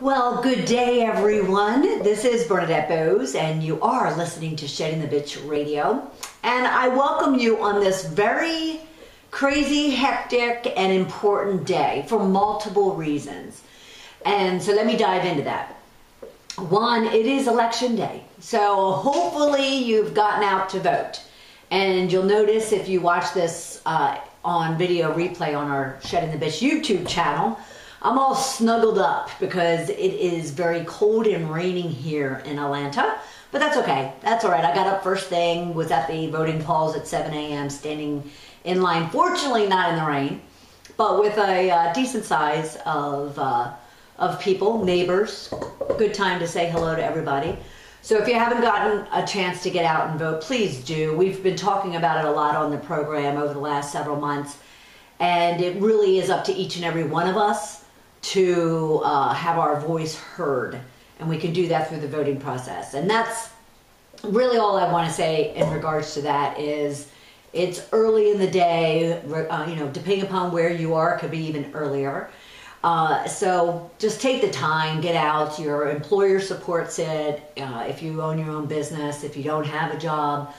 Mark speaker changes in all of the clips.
Speaker 1: Well, good day, everyone. This is Bernadette Boas, and you are listening to Shedding the Bitch Radio. And I welcome you on this very crazy, hectic, and important day for multiple reasons. And so let me dive into that. One, it is election day. So hopefully you've gotten out to vote. And you'll notice if you watch this on video replay on our Shedding the Bitch YouTube channel, I'm all snuggled up because it is very cold and raining here in Atlanta, but that's okay. That's all right. I got up first thing, was at the voting polls at 7 a.m. standing in line, fortunately not in the rain, but with a decent size of people, neighbors. Good time to say hello to everybody. So if you haven't gotten a chance to get out and vote, please do. We've been talking about it a lot on the program over the last several months, and it really is up to each and every one of us to have our voice heard, and we can do that through the voting process. And that's really all I want to say in regards to that. Is it's early in the day, depending upon where you are, it could be even earlier. So just take the time, get out. Your employer supports it. If you own your own business, if you don't have a job,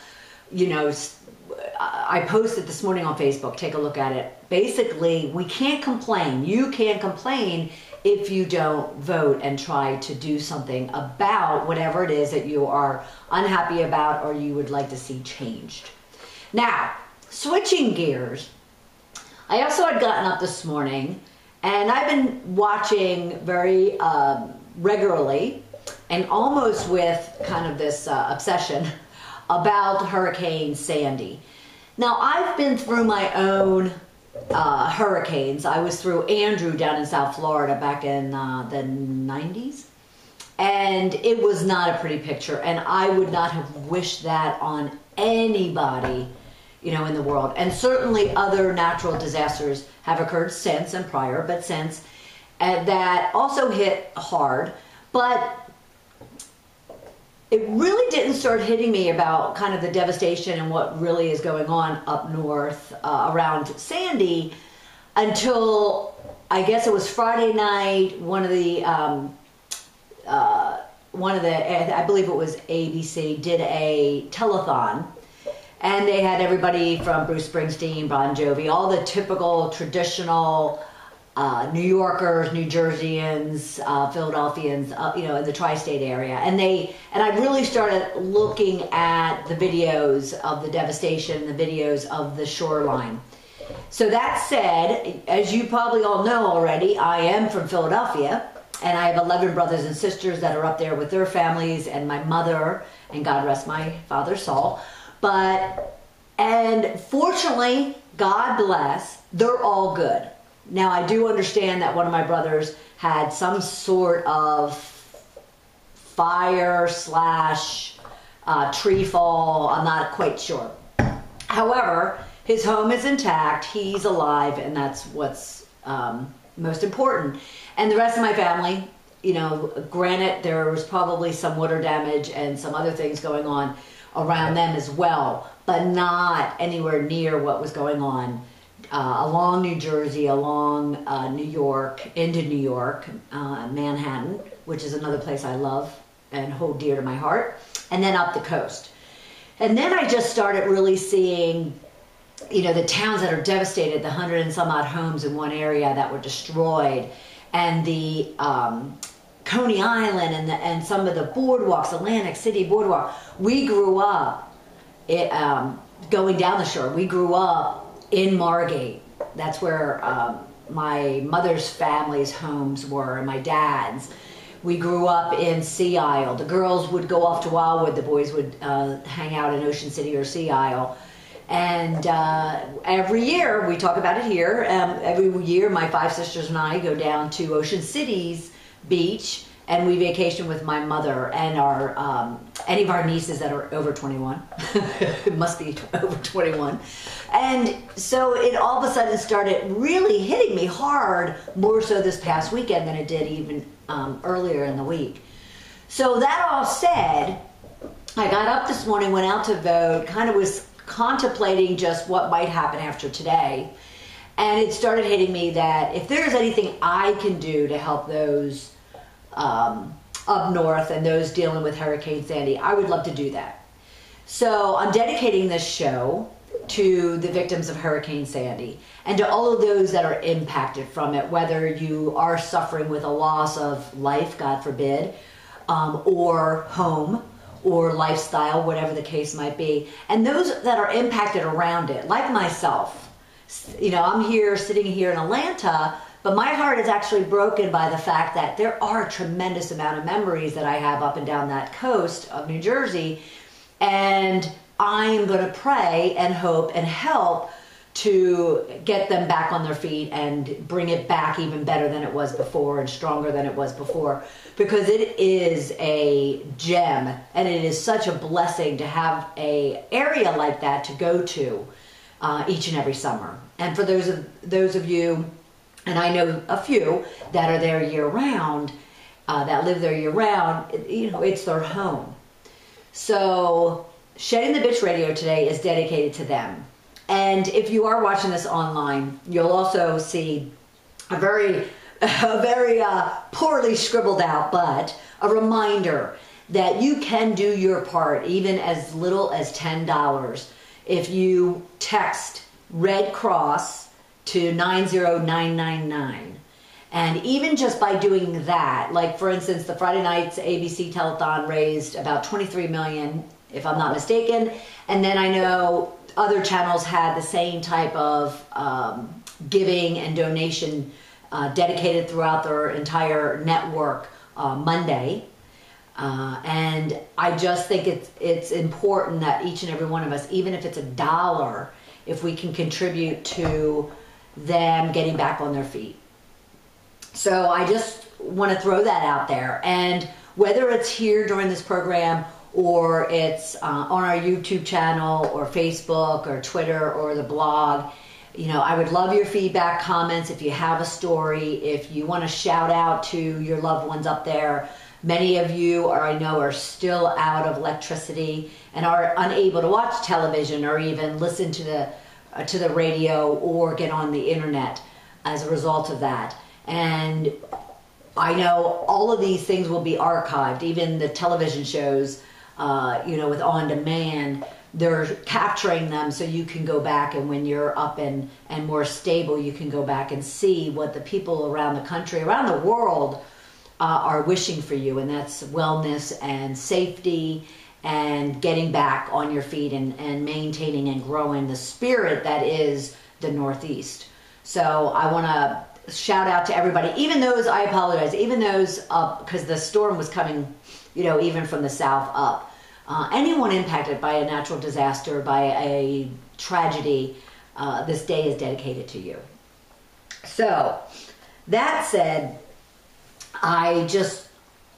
Speaker 1: I posted this morning on Facebook, take a look at it. Basically, we can't complain. You can't complain if you don't vote and try to do something about whatever it is that you are unhappy about or you would like to see changed. Now, switching gears, I also had gotten up this morning and I've been watching very regularly and almost with kind of this obsession about Hurricane Sandy. Now, I've been through my own hurricanes. I was through Andrew down in South Florida back in the 90s, and it was not a pretty picture, and I would not have wished that on anybody, in the world. And certainly other natural disasters have occurred since and prior, but since, that also hit hard. But it really didn't start hitting me about kind of the devastation and what really is going on up north around Sandy until I guess it was Friday night. I believe it was ABC, did a telethon, and they had everybody from Bruce Springsteen, Bon Jovi, all the typical traditional New Yorkers, New Jerseyans, Philadelphians, in the tri-state area. And I really started looking at the videos of the devastation, the videos of the shoreline. So that said, as you probably all know already, I am from Philadelphia, and I have 11 brothers and sisters that are up there with their families, and my mother, and God rest my father's soul. And fortunately, God bless, they're all good. Now, I do understand that one of my brothers had some sort of fire / tree fall. I'm not quite sure. However, his home is intact. He's alive, and that's what's most important. And the rest of my family, granted, there was probably some water damage and some other things going on around them as well, but not anywhere near what was going on along New Jersey, along New York, into New York, Manhattan, which is another place I love and hold dear to my heart, and then up the coast. And then I just started really seeing, the towns that are devastated, the 100 and some odd homes in one area that were destroyed, and the Coney Island and some of the boardwalks, Atlantic City boardwalk. We grew up going down the shore. We grew up in Margate. That's where my mother's family's homes were, and my dad's. We grew up in Sea Isle. The girls would go off to Wildwood. The boys would hang out in Ocean City or Sea Isle. And every year, we talk about it here, every year my 5 sisters and I go down to Ocean City's beach, and we vacation with my mother and our any of our nieces that are over 21. It must be over 21. And so it all of a sudden started really hitting me hard, more so this past weekend than it did even earlier in the week. So that all said, I got up this morning, went out to vote, kind of was contemplating just what might happen after today. And it started hitting me that if there's anything I can do to help those up north and those dealing with Hurricane Sandy. I would love to do that. So I'm dedicating this show to the victims of Hurricane Sandy and to all of those that are impacted from it, whether you are suffering with a loss of life, God forbid, or home or lifestyle, whatever the case might be, and those that are impacted around it, like myself. You know, I'm here sitting here in Atlanta, but my heart is actually broken by the fact that there are a tremendous amount of memories that I have up and down that coast of New Jersey, and I'm going to pray and hope and help to get them back on their feet and bring it back even better than it was before and stronger than it was before, because it is a gem and it is such a blessing to have an area like that to go to each and every summer. And for those of you, and I know a few that are there year round, that live there year round, you know, it's their home. So Shedding the Bitch Radio today is dedicated to them. And if you are watching this online, you'll also see a very poorly scribbled out, but a reminder that you can do your part, even as little as $10, if you text Red Cross to 90999. And even just by doing that, like for instance, the Friday night's ABC telethon raised about $23 million, if I'm not mistaken. And then I know other channels had the same type of giving and donation dedicated throughout their entire network Monday. And I just think it's important that each and every one of us, even if it's $1, if we can contribute to them getting back on their feet. So I just want to throw that out there. And whether it's here during this program or it's on our YouTube channel or Facebook or Twitter or the blog, you know, I would love your feedback, comments. If you have a story, if you want to shout out to your loved ones up there. Many of you, I know, are still out of electricity and are unable to watch television or even listen to the radio or get on the internet as a result of that. And I know all of these things will be archived, even the television shows, you know, with on demand. They're capturing them so you can go back, and when you're up and more stable, you can go back and see what the people around the country, around the world, are wishing for you, and that's wellness and safety and getting back on your feet and maintaining and growing the spirit that is the Northeast. So I want to shout out to everybody, even those, I apologize, even those up, because the storm was coming, you know, even from the south up. Anyone impacted by a natural disaster, by a tragedy, this day is dedicated to you. So, that said, I just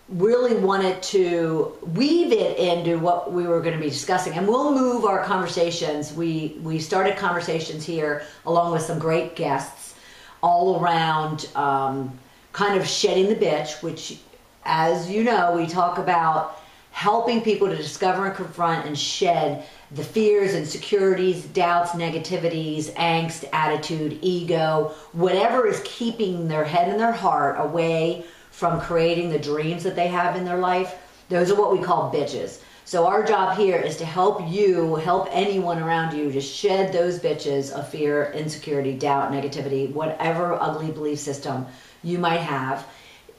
Speaker 1: really wanted to weave it into what we were going to be discussing, and we'll move our conversations. We started conversations here along with some great guests all around kind of shedding the bitch, which, as you know, we talk about helping people to discover and confront and shed the fears, insecurities, doubts, negativities, angst, attitude, ego, whatever is keeping their head and their heart away from creating the dreams that they have in their life. Those are what we call bitches. So our job here is to help you, help anyone around you to shed those bitches of fear, insecurity, doubt, negativity, whatever ugly belief system you might have.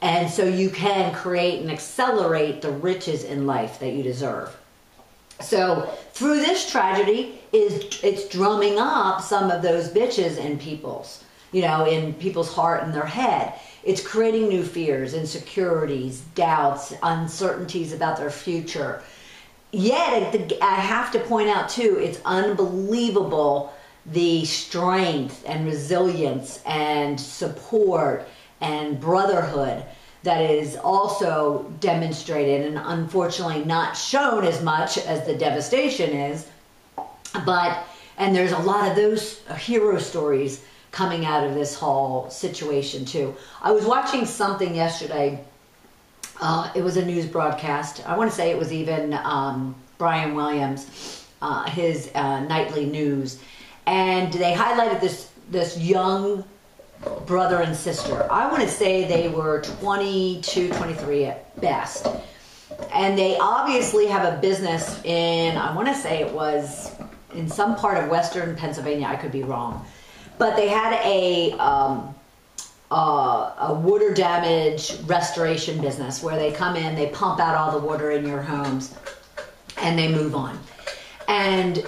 Speaker 1: And so you can create and accelerate the riches in life that you deserve. So through this tragedy, it's drumming up some of those bitches in people's, you know, in people's heart and their head. It's creating new fears, insecurities, doubts, uncertainties about their future. Yet, I have to point out too, it's unbelievable the strength and resilience and support and brotherhood that is also demonstrated, and unfortunately not shown as much as the devastation is. And there's a lot of those hero stories coming out of this whole situation too. I was watching something yesterday. It was a news broadcast. I want to say it was even Brian Williams, his nightly news, and they highlighted this young brother and sister. I want to say they were 22, 23 at best. And they obviously have a business in, I want to say it was in some part of Western Pennsylvania. I could be wrong. But they had a water damage restoration business where they come in, they pump out all the water in your homes, and they move on. And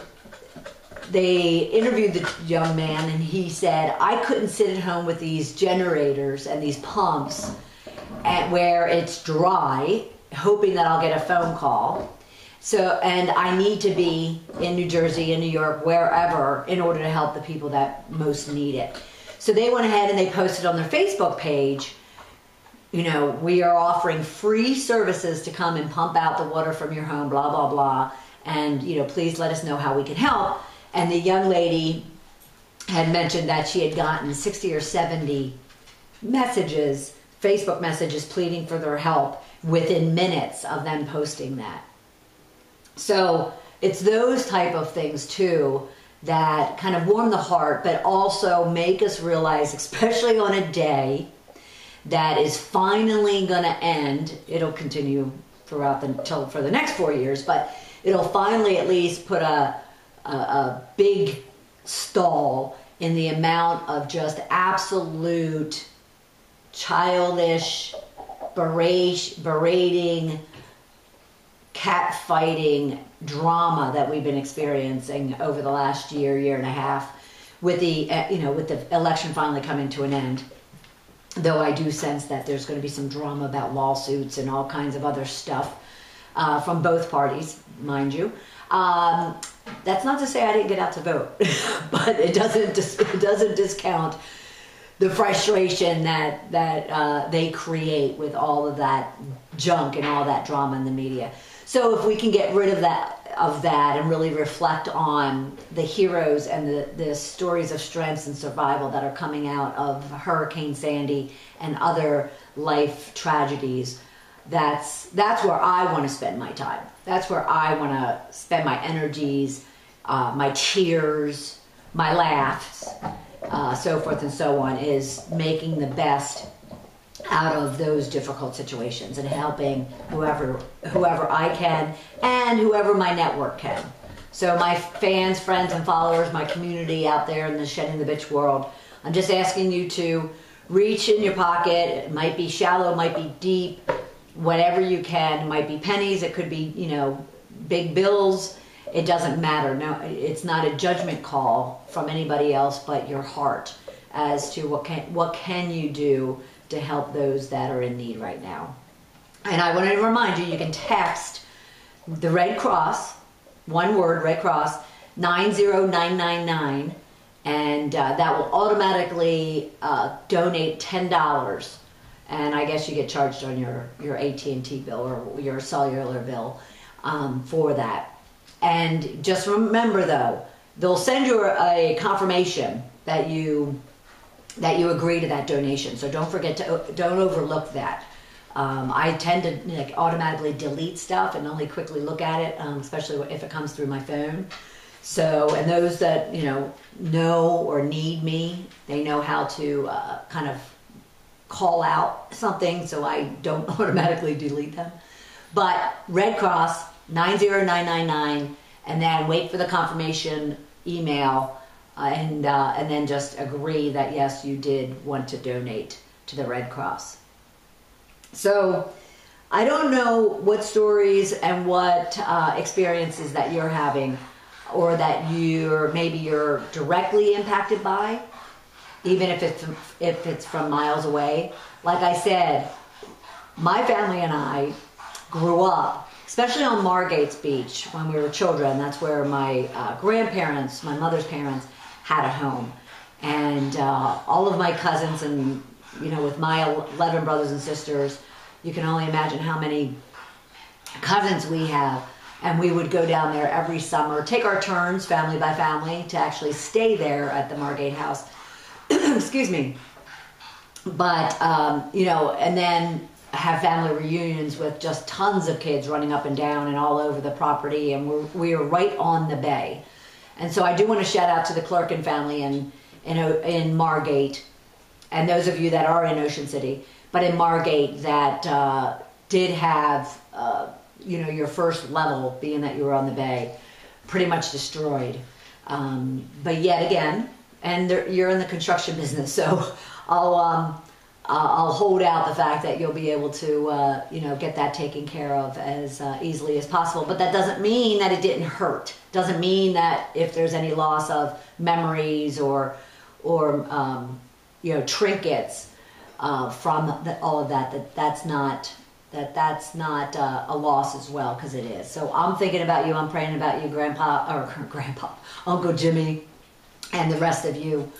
Speaker 1: they interviewed the young man, and he said, I couldn't sit at home with these generators and these pumps where it's dry, hoping that I'll get a phone call. So, and I need to be in New Jersey, in New York, wherever, in order to help the people that most need it. So they went ahead and they posted on their Facebook page, you know, we are offering free services to come and pump out the water from your home, blah, blah, blah. And, you know, please let us know how we can help. And the young lady had mentioned that she had gotten 60 or 70 messages, Facebook messages, pleading for their help within minutes of them posting that. So it's those type of things too that kind of warm the heart, but also make us realize, especially on a day that is finally going to end. It'll continue throughout for the next 4 years, but it'll finally at least put a big stall in the amount of just absolute childish, berating, catfighting drama that we've been experiencing over the last year and a half, with the with the election finally coming to an end. Though I do sense that there's going to be some drama about lawsuits and all kinds of other stuff from both parties, mind you. That's not to say I didn't get out to vote, but it doesn't discount the frustration that they create with all of that junk and all that drama in the media. So if we can get rid of that and really reflect on the heroes and the stories of strengths and survival that are coming out of Hurricane Sandy and other life tragedies, that's where I want to spend my time. That's where I want to spend my energies, my tears, my laughs, so forth and so on, is making the best out of those difficult situations and helping whoever I can and whoever my network can. So my fans, friends, and followers, my community out there in the Shedding the Bitch world, I'm just asking you to reach in your pocket. It might be shallow, it might be deep, whatever you can. It might be pennies, it could be, big bills. It doesn't matter. No, it's not a judgment call from anybody else but your heart as to what can you do to help those that are in need right now. And I want to remind you, you can text the Red Cross, one word, Red Cross, 90999, and that will automatically donate $10. And I guess you get charged on your AT&T bill or your cellular bill for that. And just remember, though, they'll send you a confirmation that you agree to that donation. So don't overlook that. I tend to automatically delete stuff and only quickly look at it, especially if it comes through my phone. So, and those that know or need me, they know how to kind of call out something, so I don't automatically delete them. But Red Cross 90999, and then wait for the confirmation email. And then just agree that yes, you did want to donate to the Red Cross. So I don't know what stories and what experiences that you're having, or that maybe you're directly impacted by, even if it's from miles away. Like I said, my family and I grew up, especially on Margate's Beach when we were children. That's where my grandparents, my mother's parents, had a home. And all of my cousins and, with my 11 brothers and sisters, you can only imagine how many cousins we have. And we would go down there every summer, take our turns, family by family, to actually stay there at the Margate house. Excuse me. But, and then have family reunions with just tons of kids running up and down and all over the property. And we are right on the bay. And so I do want to shout out to the Clerkin family in Margate, and those of you that are in Ocean City, but in Margate that did have, you know, your first level, being that you were on the bay, pretty much destroyed. But yet again, and you're in the construction business, so I'll hold out the fact that you'll be able to, you know, get that taken care of as easily as possible. But that doesn't mean that it didn't hurt. Doesn't mean that if there's any loss of memories or you know, trinkets from all of that, that's not a loss as well, because it is. So I'm thinking about you. I'm praying about you, Grandpa, Uncle Jimmy, and the rest of you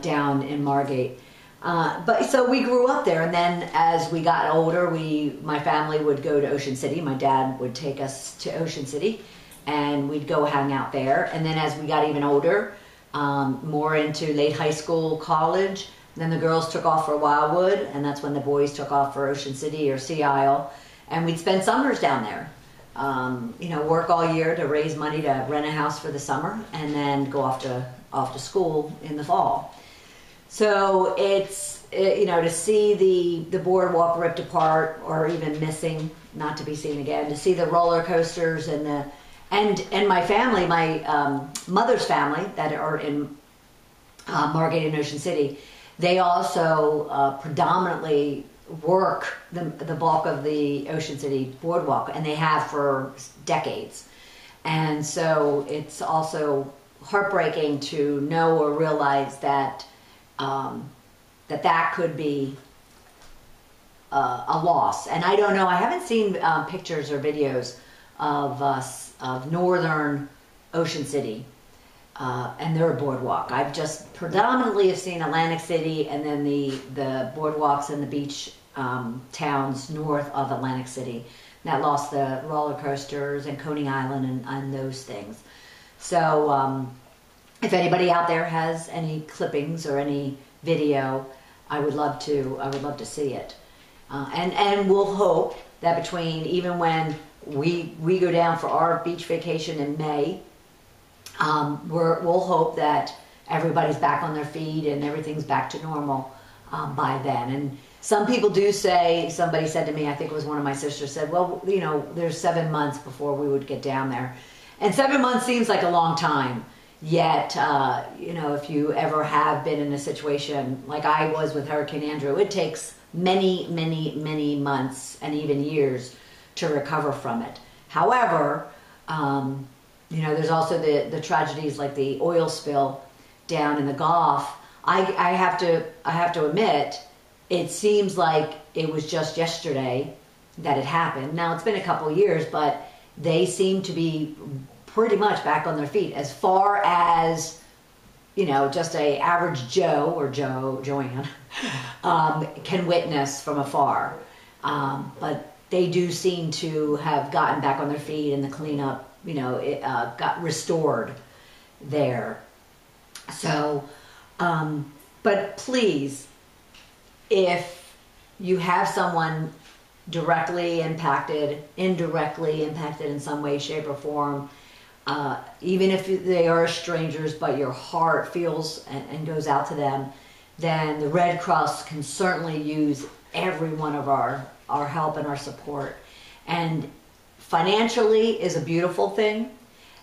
Speaker 1: down in Margate. But so we grew up there, and then as we got older, my family would go to Ocean City. My dad would take us to Ocean City, and we'd go hang out there. And then as we got even older, more into late high school, college, then the girls took off for Wildwood, and that's when the boys took off for Ocean City or Sea Isle, and we'd spend summers down there. You know, work all year to raise money to rent a house for the summer, and then go off to school in the fall. So you know, to see the boardwalk ripped apart or even missing, not to be seen again, to see the roller coasters and my family, my mother's family that are in Margate and Ocean City, they also predominantly work the bulk of the Ocean City boardwalk, and they have for decades. And so it's also heartbreaking to know or realize that that could be a loss. And I don't know, I haven't seen pictures or videos of northern Ocean City and their boardwalk. I've just predominantly have seen Atlantic City, and then the boardwalks and the beach towns north of Atlantic City that lost the roller coasters and Coney Island and those things. So if anybody out there has any clippings or any video, I would love to see it. And we'll hope that between, even when we go down for our beach vacation in May, we'll hope that everybody's back on their feet and everything's back to normal by then. And some people do say, somebody said to me, I think it was one of my sisters, said, well, you know, there's 7 months before we would get down there. And 7 months seems like a long time. Yet, you know, if you ever have been in a situation like I was with Hurricane Andrew, it takes many, many, many months and even years to recover from it. However, you know, there's also the tragedies like the oil spill down in the Gulf. I have to admit, it seems like it was just yesterday that it happened. Now, it's been a couple of years, but they seem to be pretty much back on their feet as far as, you know, just a average Joe or Joanne can witness from afar. But they do seem to have gotten back on their feet, and the cleanup, you know, it got restored there. So, but please, if you have someone directly impacted, indirectly impacted in some way, shape, or form, even if they are strangers, but your heart feels and goes out to them, then the Red Cross can certainly use every one of our help and our support. And financially is a beautiful thing.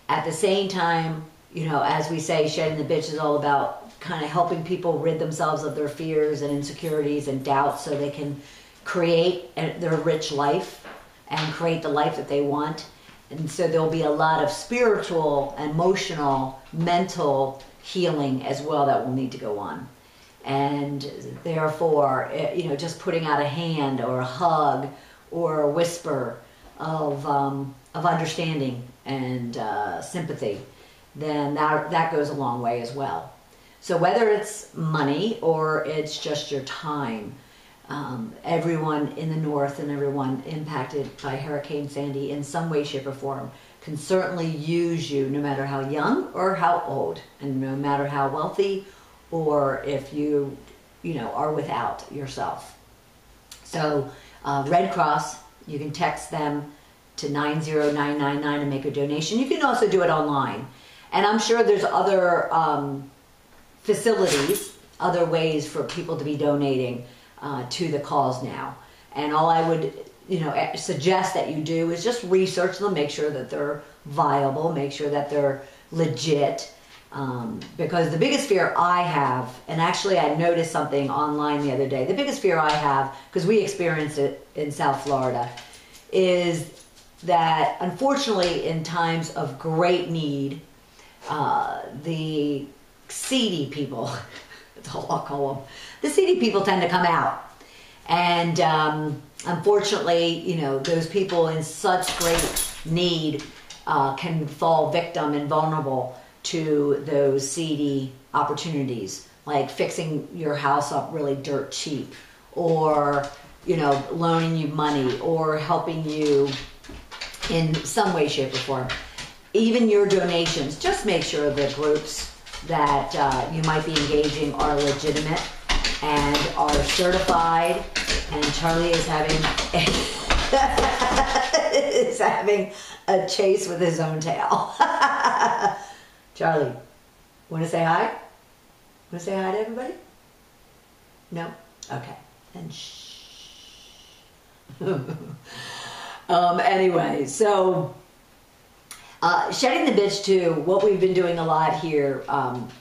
Speaker 1: At the same time, you know, as we say, shedding the bitch is all about kind of helping people rid themselves of their fears and insecurities and doubts so they can create their rich life and create the life that they want. And so there'll be a lot of spiritual, emotional, mental healing as well that will need to go on. And therefore, you know, just putting out a hand or a hug or a whisper of understanding and sympathy, then that goes a long way as well. So whether it's money or it's just your time, everyone in the north and everyone impacted by Hurricane Sandy in some way, shape, or form can certainly use you, no matter how young or how old, and no matter how wealthy, or if you know, are without yourself. So Red Cross, you can text them to 90999 and make a donation. You can also do it online. And I'm sure there's other facilities other ways for people to be donating to the cause now. And all I would, suggest that you do is just research them, make sure that they're viable, make sure that they're legit. Because the biggest fear I have, and actually I noticed something online the other day, the biggest fear I have, because we experienced it in South Florida, is that unfortunately in times of great need, the seedy people, that's all I'll call them, the seedy people tend to come out. And unfortunately, those people in such great need can fall victim and vulnerable to those seedy opportunities, like fixing your house up really dirt cheap, or loaning you money, or helping you in some way, shape, or form. Even your donations, just make sure the groups that you might be engaging are legitimate and are certified. And Charlie is having a chase with his own tail. Charlie, want to say hi? Want to say hi to everybody? No? Okay. Then shh. Anyway, so shedding the bitch too, what we've been doing a lot here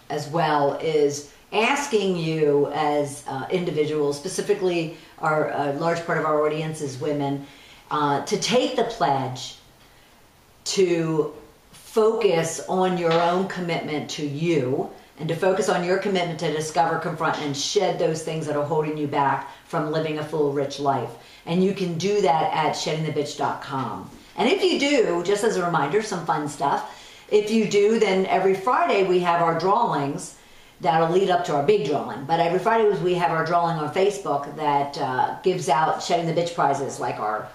Speaker 1: as well is asking you as individuals, specifically a large part of our audience is women, to take the pledge to focus on your own commitment to you, and to focus on your commitment to discover, confront, and shed those things that are holding you back from living a full, rich life. And you can do that at sheddingthebitch.com. And if you do, just as a reminder, some fun stuff, if you do, then every Friday we have our drawings that'll lead up to our big drawing. But every Friday we have our drawing on Facebook that gives out Shedding the Bitch prizes, like our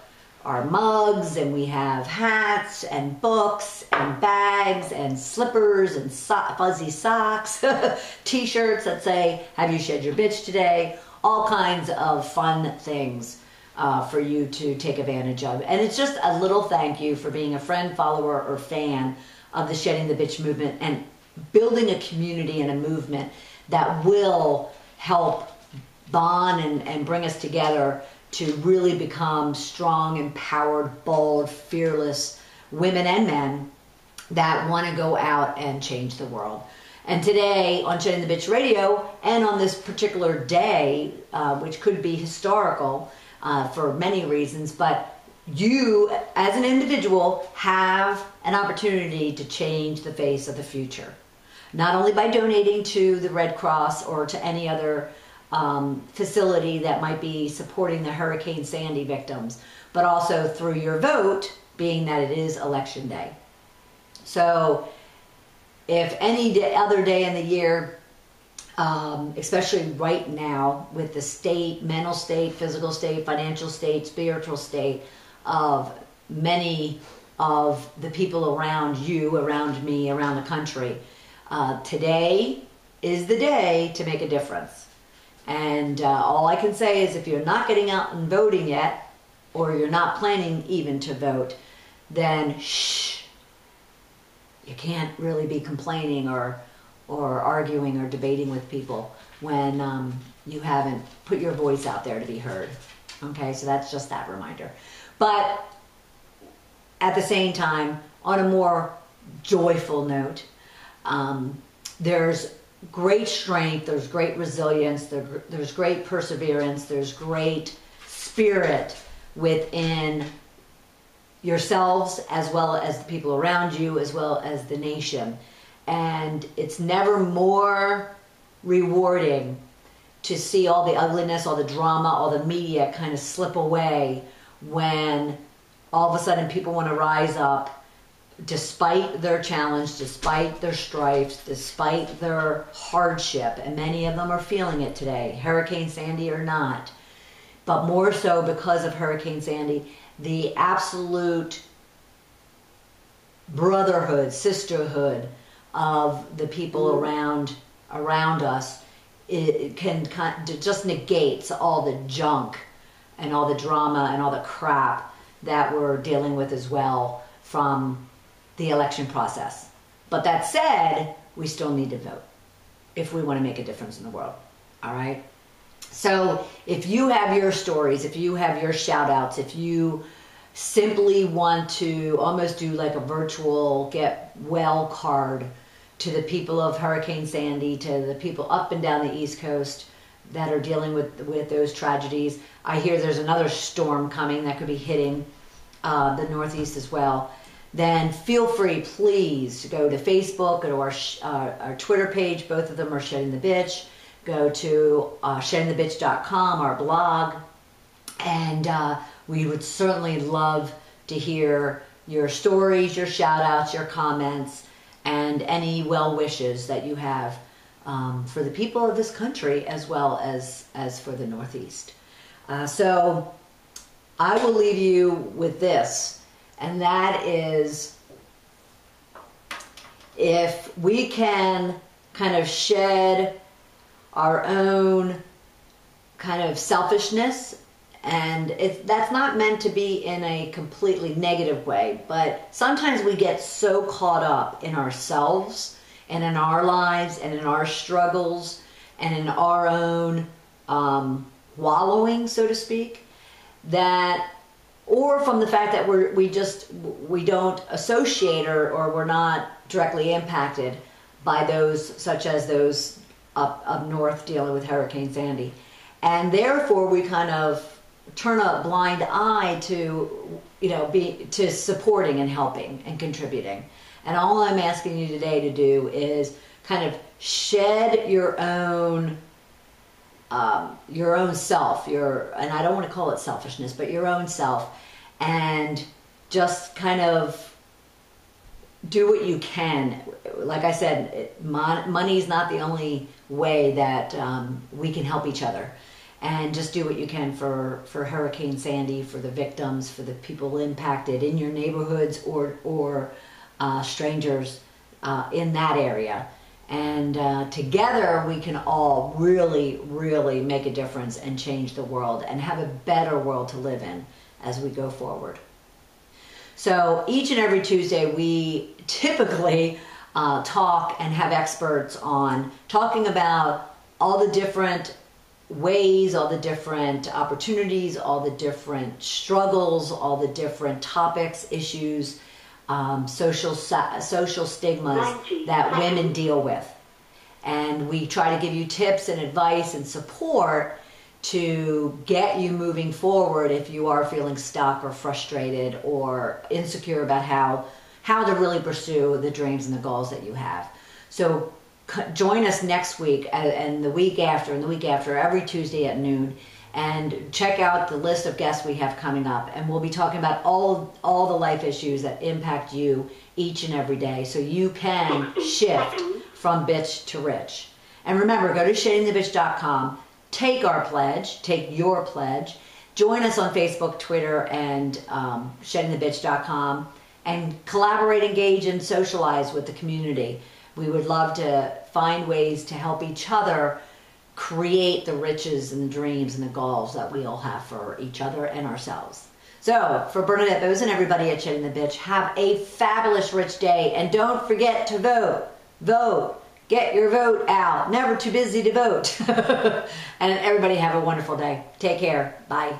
Speaker 1: mugs, and we have hats and books and bags and slippers and fuzzy socks, t-shirts that say, have you shed your bitch today? All kinds of fun things for you to take advantage of. And it's just a little thank you for being a friend, follower, or fan of the Shedding the Bitch movement, and building a community and a movement that will help bond and bring us together to really become strong, empowered, bold, fearless women and men that want to go out and change the world. And today on Shedding the Bitch Radio, and on this particular day, which could be historical for many reasons, but you as an individual have an opportunity to change the face of the future. Not only by donating to the Red Cross or to any other facility that might be supporting the Hurricane Sandy victims, but also through your vote, being that it is election day. So if any other day in the year, especially right now with the state, mental state, physical state, financial state, spiritual state of many of the people around you, around me, around the country, today is the day to make a difference. And all I can say is, if you're not getting out and voting yet, or you're not planning even to vote, then shh. You can't really be complaining or arguing or debating with people when you haven't put your voice out there to be heard. Okay, so that's just that reminder. But at the same time, on a more joyful note, there's great strength, there's great resilience, there's great perseverance, there's great spirit within yourselves, as well as the people around you, as well as the nation. And it's never more rewarding to see all the ugliness, all the drama, all the media kind of slip away when all of a sudden people want to rise up despite their challenge, despite their strife, despite their hardship. And many of them are feeling it today, Hurricane Sandy or not. But more so because of Hurricane Sandy, the absolute brotherhood, sisterhood of the people around us, it can just negates all the junk and all the drama and all the crap that we're dealing with as well from the election process. But that said, we still need to vote if we want to make a difference in the world. All right. So if you have your stories, if you have your shout outs, if you simply want to almost do like a virtual get well card to the people of Hurricane Sandy, to the people up and down the East Coast that are dealing with those tragedies. I hear there's another storm coming that could be hitting the Northeast as well. Then feel free, please, to go to Facebook, go to our Twitter page. Both of them are Shedding the Bitch. Go to sheddingthebitch.com, our blog. And we would certainly love to hear your stories, your shout outs, your comments, and any well wishes that you have for the people of this country as well as for the Northeast. So I will leave you with this, and that is, if we can kind of shed our own kind of selfishness, and that's not meant to be in a completely negative way, but sometimes we get so caught up in ourselves and in our lives and in our struggles and in our own wallowing, so to speak, that, or from the fact that we don't associate or we're not directly impacted by those, such as those up north dealing with Hurricane Sandy. And therefore we kind of turn a blind eye to, to supporting and helping and contributing. And all I'm asking you today to do is kind of shed your own self, and I don't want to call it selfishness, but your own self, and just kind of do what you can. Like I said, money is not the only way that we can help each other. And just do what you can for Hurricane Sandy, for the victims, for the people impacted in your neighborhoods or strangers in that area. And together we can all really, really make a difference and change the world and have a better world to live in as we go forward. So each and every Tuesday we typically talk and have experts on talking about all the different ways, all the different opportunities, all the different struggles, all the different topics, issues, social stigmas that women deal with. And we try to give you tips and advice and support to get you moving forward if you are feeling stuck or frustrated or insecure about how to really pursue the dreams and the goals that you have. So join us next week and the week after and the week after, every Tuesday at noon, and check out the list of guests we have coming up. And we'll be talking about all the life issues that impact you each and every day, so you can shift from bitch to rich. And remember, go to sheddingthebitch.com, take our pledge, take your pledge, join us on Facebook, Twitter, and sheddingthebitch.com, and collaborate, engage, and socialize with the community. We would love to find ways to help each other create the riches and the dreams and the goals that we all have for each other and ourselves. So, for Bernadette Boas and everybody at Shedding the Bitch, have a fabulous, rich day. And don't forget to vote. Vote. Get your vote out. Never too busy to vote. And everybody have a wonderful day. Take care. Bye.